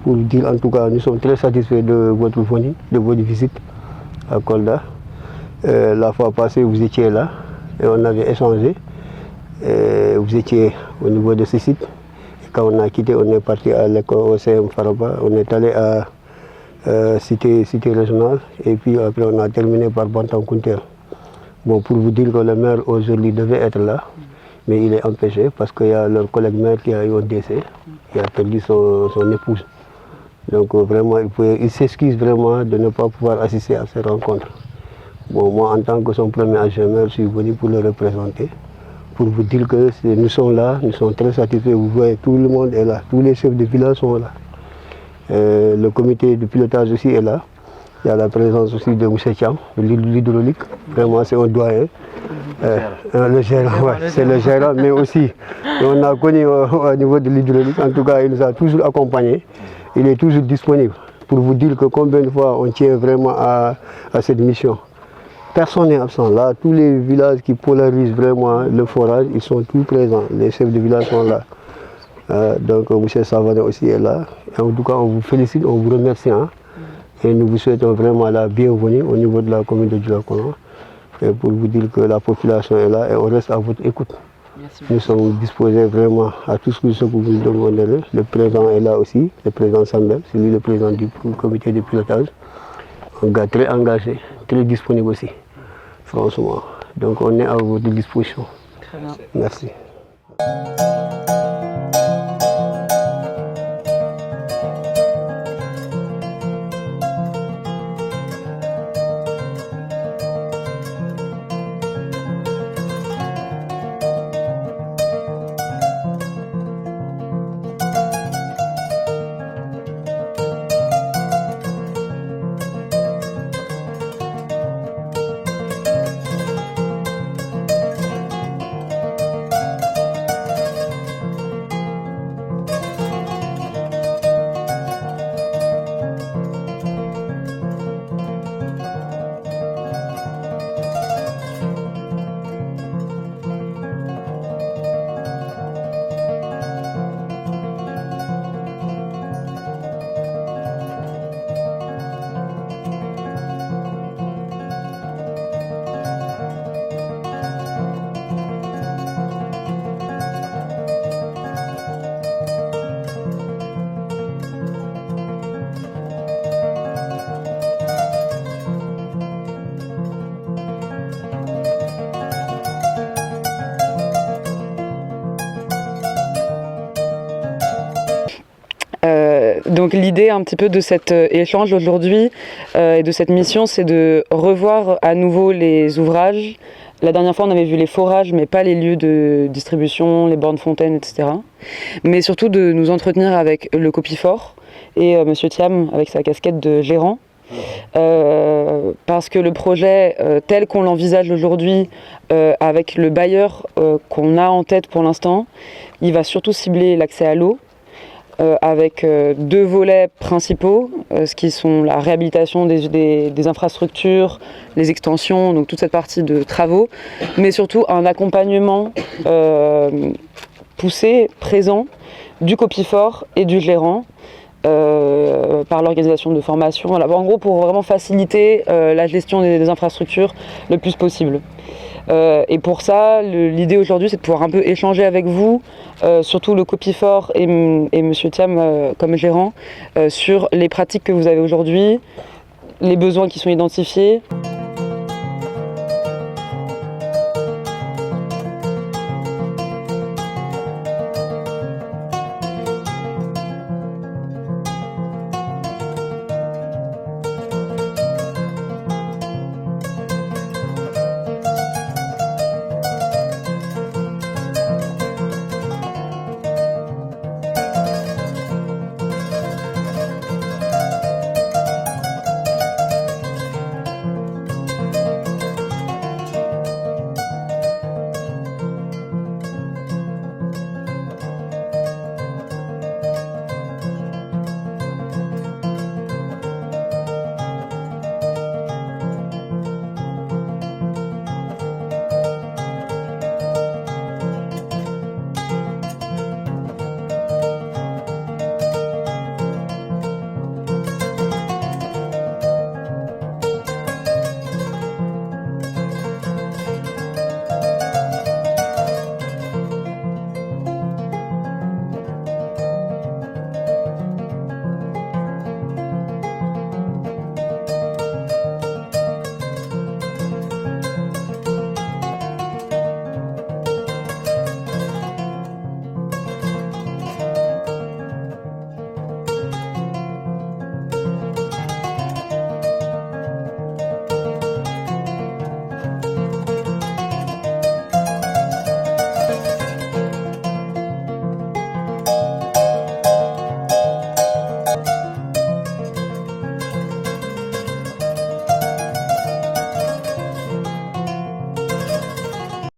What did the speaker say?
pour dire en tout cas, nous sommes très satisfaits de votre venue, de votre visite à Kolda. La fois passée, vous étiez là et on avait échangé. Vous étiez au niveau de ce site. Et quand on a quitté, on est parti à l'école au CM Faraba. On est allé à cité régionale et puis après on a terminé par Bantankounter. Bon, pour vous dire que le maire aujourd'hui devait être là, mais il est empêché parce qu'il y a leur collègue maire qui a eu un décès, qui a perdu son épouse. Donc vraiment, il s'excuse vraiment de ne pas pouvoir assister à ces rencontres. Bon, moi, en tant que son premier adjoint maire, je suis venu pour le représenter, pour vous dire que nous sommes là, nous sommes très satisfaits. Vous voyez, tout le monde est là, tous les chefs de village sont là. Le comité de pilotage aussi est là. Il y a la présence aussi de M. Thiam, de l'hydraulique. Vraiment, c'est un doyen. Le gérant, ouais, c'est le gérant, mais aussi, on a connu au niveau de l'hydraulique. En tout cas, il nous a toujours accompagnés. Il est toujours disponible pour vous dire que combien de fois on tient vraiment à cette mission. Personne n'est absent. Là, tous les villages qui polarisent vraiment le forage, ils sont tous présents. Les chefs de village sont là. Donc, M. Savané aussi est là. Et en tout cas, on vous félicite, on vous remercie. Hein, et nous vous souhaitons vraiment la bienvenue au niveau de la commune de Dioulacolon. Et pour vous dire que la population est là et on reste à votre écoute. Merci. Nous sommes disposés vraiment à tout ce que vous nous demandez. Le président est là aussi, le président Sambel, c'est lui le président du comité de pilotage. Un gars très engagé, très disponible aussi, franchement. Donc on est à votre disposition. Très bien. Merci. Donc l'idée un petit peu de cet échange aujourd'hui et de cette mission, c'est de revoir à nouveau les ouvrages. La dernière fois, on avait vu les forages, mais pas les lieux de distribution, les bornes fontaines, etc. Mais surtout de nous entretenir avec le Copifort et M. Thiam avec sa casquette de gérant. Parce que le projet tel qu'on l'envisage aujourd'hui avec le bailleur qu'on a en tête pour l'instant, il va surtout cibler l'accès à l'eau. Avec deux volets principaux, ce qui sont la réhabilitation des infrastructures, les extensions, donc toute cette partie de travaux, mais surtout un accompagnement poussé, présent, du Copifort et du gérant, par l'organisation de formation, voilà, en gros pour vraiment faciliter la gestion des infrastructures le plus possible. Et pour ça, l'idée aujourd'hui, c'est de pouvoir un peu échanger avec vous, surtout le Copifort et M. Thiam comme gérant, sur les pratiques que vous avez aujourd'hui, les besoins qui sont identifiés.